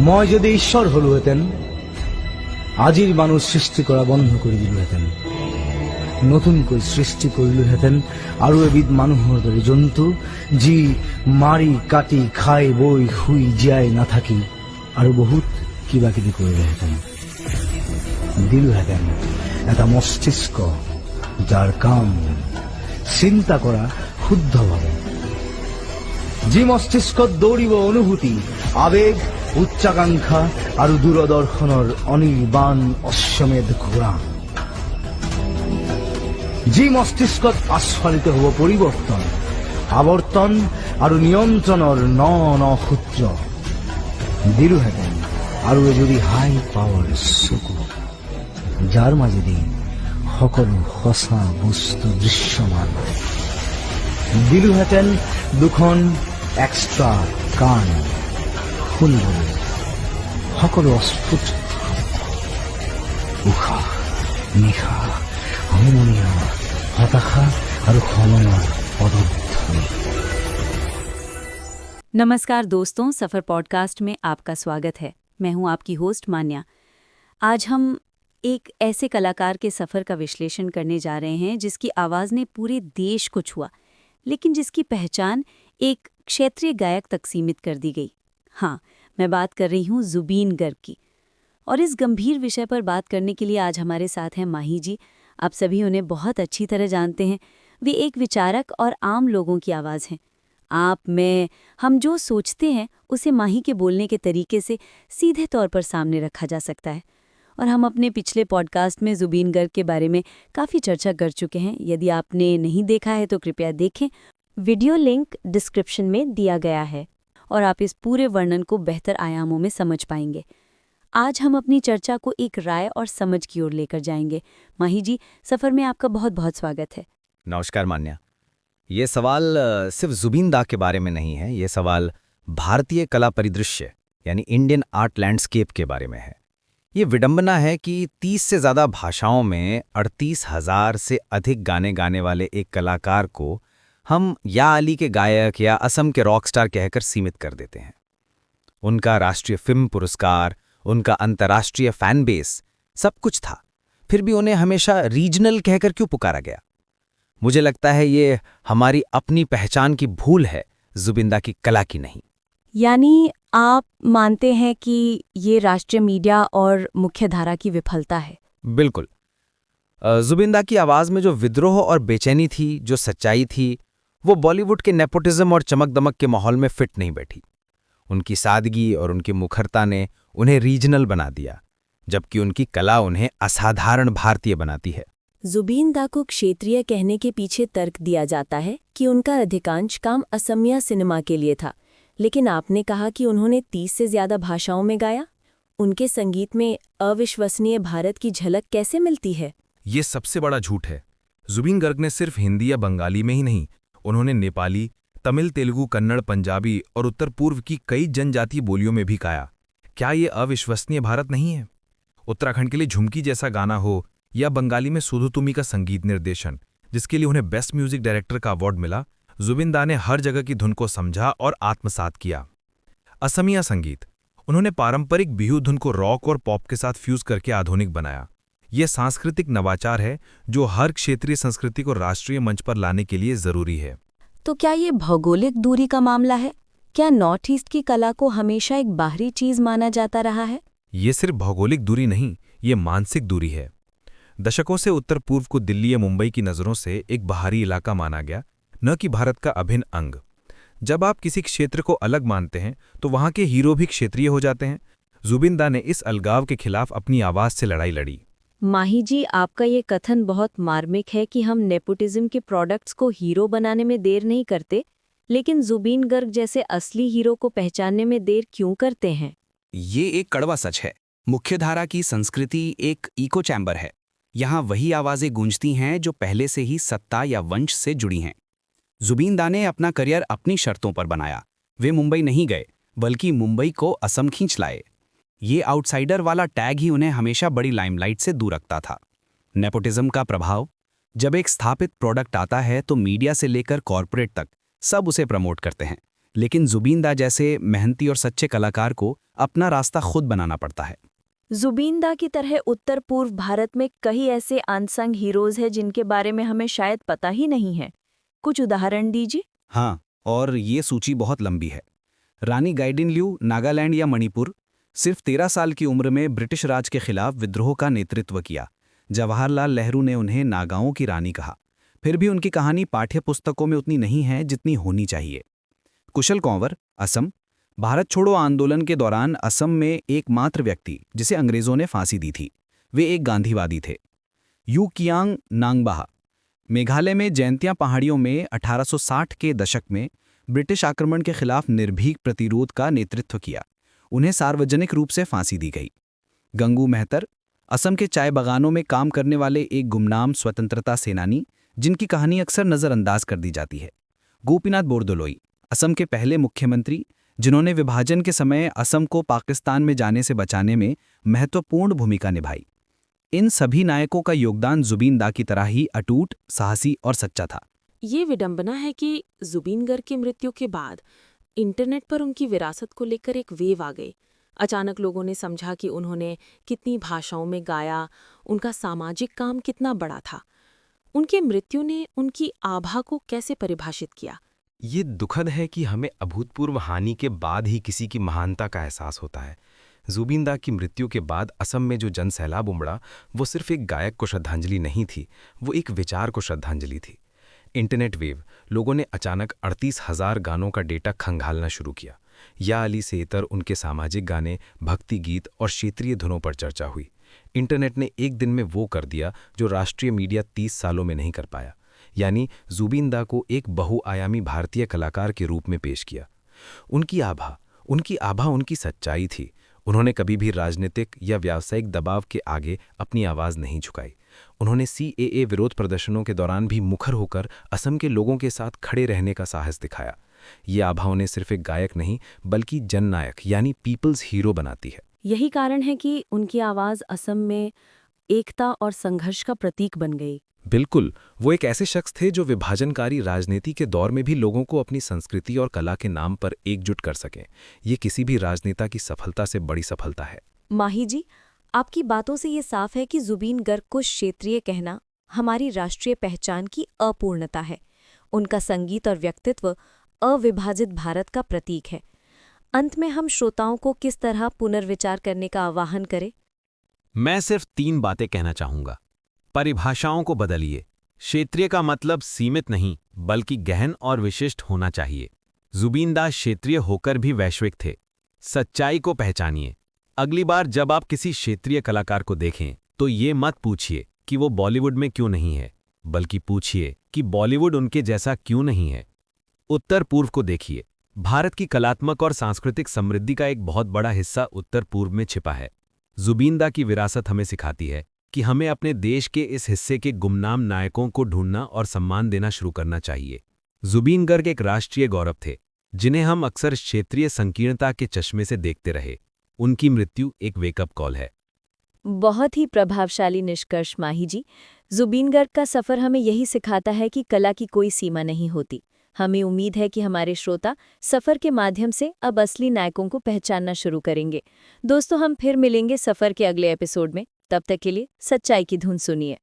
মই যদি ঈশ্বর হলো হেতেন, আজির মানুষ সৃষ্টি করা বন্ধ করে দিল হেতেন, নতুন করে সৃষ্টি করিল হেতেন আৰু এবিধ মানুহৰ দৰে জন্তু, যি মাৰি কাটি খাই বই শুই জীয়াই নাথাকি আৰু বহুত কিবা কিবি কৰিলেহেঁতেন। দিলোহেঁতেন এটা মস্তিষ্ক, যাৰ কাম চিন্তা কৰা শুদ্ধভাৱে, যি মস্তিষ্কত দৌৰিব অনুভূতি, আবেগ, উচ্চাকাংক্ষা আৰু দূৰদৰ্শনৰ অনিৰ্বাণ অশ্বমেধ ঘোঁৰা, যি মস্তিষ্কত আস্ফালিত হব পৰিৱৰ্তন, আৱৰ্তন আৰু নিয়ন্ত্ৰণৰ ন ন সূত্ৰ। দিলোহেঁতেন আৰু এজুৰি হাই পাৱাৰ চকু, যাৰ মাজেদি সকলো সঁচা বস্তু দৃশ্যমান। দিলোহেঁতেন দুখন এক্সট্ৰা কাণ, শুনিবলৈ সকলো অস্ফুট উশাহ নিশাহ, হুমুনিয়া, হতাশা আৰু সমনৰ পদধ্বনি। नमस्कार दोस्तों, सफ़र पॉडकास्ट में आपका स्वागत है। मैं हूं आपकी होस्ट मान्या। आज हम एक ऐसे कलाकार के सफ़र का विश्लेषण करने जा रहे हैं जिसकी आवाज़ ने पूरे देश को छुआ, लेकिन जिसकी पहचान एक क्षेत्रीय गायक तक सीमित कर दी गई। हाँ, मैं बात कर रही हूँ ज़ुबीन गर्ग की। और इस गंभीर विषय पर बात करने के लिए आज हमारे साथ हैं माही जी। आप सभी उन्हें बहुत अच्छी तरह जानते हैं। वे एक विचारक और आम लोगों की आवाज़ हैं। आप, मैं, हम जो सोचते हैं उसे माही के बोलने के तरीके से सीधे तौर पर सामने रखा जा सकता है। और हम अपने पिछले पॉडकास्ट में ज़ुबीन गर्ग के बारे में काफ़ी चर्चा कर चुके हैं। यदि आपने नहीं देखा है तो कृपया देखें। वीडियो लिंक डिस्क्रिप्शन में दिया गया है और आप इस पूरे वर्णन को बेहतर आयामों में समझ पाएंगे। आज हम अपनी चर्चा को एक राय और समझ की ओर लेकर जाएंगे। माही जी, सफ़र में आपका बहुत बहुत स्वागत है। नमस्कार मान्या। ये सवाल सिर्फ ज़ुबीन दा के बारे में नहीं है, ये सवाल भारतीय कला परिदृश्य यानी इंडियन आर्ट लैंडस्केप के बारे में है। ये विडंबना है कि 30 से ज़्यादा भाषाओं में 38,000 से अधिक गाने गाने वाले एक कलाकार को हम या अली के गायक या असम के रॉक स्टार कहकर सीमित कर देते हैं। उनका राष्ट्रीय फिल्म पुरस्कार, उनका अंतर्राष्ट्रीय फैन बेस, सब कुछ था, फिर भी उन्हें हमेशा रीजनल कहकर क्यों पुकारा गया? मुझे लगता है ये हमारी अपनी पहचान की भूल है, ज़ुबीन दा की कला की नहीं। यानी आप मानते हैं कि ये राष्ट्रीय मीडिया और मुख्यधारा की विफलता है? बिल्कुल। ज़ुबीन दा की आवाज़ में जो विद्रोह और बेचैनी थी, जो सच्चाई थी, वो बॉलीवुड के नेपोटिज्म और चमक दमक के माहौल में फिट नहीं बैठी। उनकी सादगी और उनकी मुखरता ने उन्हें रीजनल बना दिया, जबकि उनकी कला उन्हें असाधारण भारतीय बनाती है। ज़ुबीन दा को क्षेत्रीय कहने के पीछे तर्क दिया जाता है कि उनका अधिकांश काम असमिया सिनेमा के लिए था, लेकिन आपने कहा कि उन्होंने 30 से ज़्यादा भाषाओं में गाया। उनके संगीत में अविश्वसनीय भारत की झलक कैसे मिलती है? ये सबसे बड़ा झूठ है। ज़ुबीन गर्ग ने सिर्फ हिंदी या बंगाली में ही नहीं, उन्होंने नेपाली, तमिल, तेलुगु, कन्नड़, पंजाबी और उत्तर पूर्व की कई जनजातीय बोलियों में भी गाया। क्या ये अविश्वसनीय भारत नहीं है? उत्तराखंड के लिए झुमकी जैसा गाना हो या बंगाली में सुधु तुमी का संगीत निर्देशन, जिसके लिए उन्हें बेस्ट म्यूजिक डायरेक्टर का अवार्ड मिला, ज़ुबीन दा ने हर जगह की धुन को समझा और आत्मसात किया। असमिया संगीत, उन्होंने पारंपरिक बिहू धुन को रॉक और पॉप के साथ फ्यूज करके आधुनिक बनाया। यह सांस्कृतिक नवाचार है जो हर क्षेत्रीय संस्कृति को राष्ट्रीय मंच पर लाने के लिए जरूरी है। तो क्या ये भौगोलिक दूरी का मामला है? क्या नॉर्थ ईस्ट की कला को हमेशा एक बाहरी चीज माना जाता रहा है? ये सिर्फ भौगोलिक दूरी नहीं, ये मानसिक दूरी है। दशकों से उत्तर पूर्व को दिल्ली या मुंबई की नज़रों से एक बाहरी इलाका माना गया, न कि भारत का अभिन्न अंग। जब आप किसी क्षेत्र को अलग मानते हैं तो वहाँ के हीरो भी क्षेत्रीय हो जाते हैं। ज़ुबीन दा ने इस अलगाव के खिलाफ अपनी आवाज़ से लड़ाई लड़ी। माही जी, आपका ये कथन बहुत मार्मिक है कि हम नेपोटिज्म के प्रोडक्ट्स को हीरो बनाने में देर नहीं करते, लेकिन ज़ुबीन गर्ग जैसे असली हीरो को पहचानने में देर क्यों करते हैं? ये एक कड़वा सच है। मुख्यधारा की संस्कृति एक इको चैम्बर है। यहाँ वही आवाज़ें गूंजती हैं जो पहले से ही सत्ता या वंश से जुड़ी हैं। ज़ुबीन दा ने अपना करियर अपनी शर्तों पर बनाया। वे मुंबई नहीं गए, बल्कि मुंबई को असम खींच लाए। ये आउटसाइडर वाला टैग ही उन्हें हमेशा बड़ी लाइमलाइट से दूर रखता था। नेपोटिज्म का प्रभाव, जब एक स्थापित प्रोडक्ट आता है तो मीडिया से लेकर कॉरपोरेट तक सब उसे प्रमोट करते हैं, लेकिन ज़ुबीन दा जैसे मेहनती और सच्चे कलाकार को अपना रास्ता खुद बनाना पड़ता है। जुबीन की तरह उत्तर पूर्व भारत में कई ऐसे अनसंग हीरोज हैं जिनके बारे में हमें शायद पता ही नहीं है। कुछ उदाहरण दीजिए। हाँ, और ये सूची बहुत लंबी है। रानी गाइडिनल्यू नागालैंड या मणिपुर, सिर्फ 13 साल की उम्र में ब्रिटिश राज के खिलाफ विद्रोह का नेतृत्व किया। जवाहरलाल नेहरू ने उन्हें नागाओं की रानी कहा। फिर भी उनकी कहानी पाठ्य पुस्तकों में उतनी नहीं है जितनी होनी चाहिए। कुशल कंवर, असम, भारत छोड़ो आंदोलन के दौरान असम में एकमात्र व्यक्ति जिसे अंग्रेजों ने फांसी दी थी। वे एक गांधीवादी थे। यू कियांग नांगबाहा, मेघालय में जैंतिया पहाड़ियों में 1860 के दशक में ब्रिटिश आक्रमण के खिलाफ निर्भीक प्रतिरोध का नेतृत्व किया। उन्हें सार्वजनिक रूप से फांसी दी गई। गंगू मेहतर, असम के चाय बागानों में काम करने वाले एक गुमनाम स्वतंत्रता सेनानी जिनकी कहानी अक्सर नज़रअंदाज कर दी जाती है। गोपीनाथ बोरदोलोई, असम के पहले मुख्यमंत्री जिन्होंने विभाजन के समय असम को पाकिस्तान में जाने से बचाने में महत्वपूर्ण भूमिका निभाई। इन सभी नायकों का योगदान जुबीन दा की तरह ही अटूट, साहसी और सच्चा था। ये विडंबना है कि जुबीन गर्ग की मृत्यु के बाद इंटरनेट पर उनकी विरासत को लेकर एक वेव आ गई। अचानक लोगों ने समझा कि उन्होंने कितनी भाषाओं में गाया, उनका सामाजिक काम कितना बड़ा था। उनकी मृत्यु ने उनकी आभा को कैसे परिभाषित किया? ये दुखद है कि हमें अभूतपूर्व हानि के बाद ही किसी की महानता का एहसास होता है। जुबीन दा की मृत्यु के बाद असम में जो जनसैलाब उमड़ा, वो सिर्फ एक गायक को श्रद्धांजलि नहीं थी, वो एक विचार को श्रद्धांजलि थी। इंटरनेट वेव, लोगों ने अचानक 38,000 गानों का डेटा खंगालना शुरू किया। या अली सेतर, उनके सामाजिक गाने, भक्ति गीत और क्षेत्रीय धुनों पर चर्चा हुई। इंटरनेट ने एक दिन में वो कर दिया जो राष्ट्रीय मीडिया 30 सालों में नहीं कर पाया, यानी जुबीन दा को एक बहुआयामी भारतीय कलाकार के रूप में पेश किया। उनकी आभा उनकी सच्चाई थी। उन्होंने कभी भी राजनीतिक या व्यावसायिक दबाव के आगे अपनी आवाज़ नहीं झुकाई। उन्होंने CAA विरोध प्रदर्शनों के दौरान भी मुखर होकर असम के लोगों के साथ खड़े रहने का साहस दिखाया। ये आभा उन्हें सिर्फ एक गायक नहीं बल्कि जननायक यानी पीपल्स हीरो बनाती है। यही कारण है कि उनकी आवाज़ असम में एकता और संघर्ष का प्रतीक बन गई। बिल्कुल, वो एक ऐसे शख्स थे जो विभाजनकारी राजनीति के दौर में भी लोगों को अपनी संस्कृति और कला के नाम पर एकजुट कर सकें। ये किसी भी राजनेता की सफलता से बड़ी सफलता है। माही जी, आपकी बातों से ये साफ है कि जुबीन गर्ग को क्षेत्रीय कहना हमारी राष्ट्रीय पहचान की अपूर्णता है। उनका संगीत और व्यक्तित्व अविभाजित भारत का प्रतीक है। अंत में हम श्रोताओं को किस तरह पुनर्विचार करने का आह्वान करें? मैं सिर्फ 3 बातें कहना चाहूंगा। परिभाषाओं को बदलिए। क्षेत्रीय का मतलब सीमित नहीं बल्कि गहन और विशिष्ट होना चाहिए। जुबीन दा क्षेत्रीय होकर भी वैश्विक थे। सच्चाई को पहचानिए। अगली बार जब आप किसी क्षेत्रीय कलाकार को देखें तो ये मत पूछिए कि वो बॉलीवुड में क्यों नहीं है, बल्कि पूछिए कि बॉलीवुड उनके जैसा क्यों नहीं है। उत्तर पूर्व को देखिए। भारत की कलात्मक और सांस्कृतिक समृद्धि का एक बहुत बड़ा हिस्सा उत्तर पूर्व में छिपा है। जुबीन दा की विरासत हमें सिखाती है कि हमें अपने देश के इस हिस्से के गुमनाम नायकों को ढूंढना और सम्मान देना शुरू करना चाहिए। जुबीन गर्ग एक राष्ट्रीय गौरव थे जिन्हें हम अक्सर क्षेत्रीय संकीर्णता के चश्मे से देखते रहे। उनकी मृत्यु एक वेकअप कॉल है। बहुत ही प्रभावशाली निष्कर्ष माही जी। जुबीन गर्ग का सफ़र हमें यही सिखाता है कि कला की कोई सीमा नहीं होती। हमें उम्मीद है कि हमारे श्रोता सफ़र के माध्यम से अब असली नायकों को पहचानना शुरू करेंगे। दोस्तों, हम फिर मिलेंगे सफ़र के अगले एपिसोड में। तब तक के लिए सच्चाई की धुन सुनिए।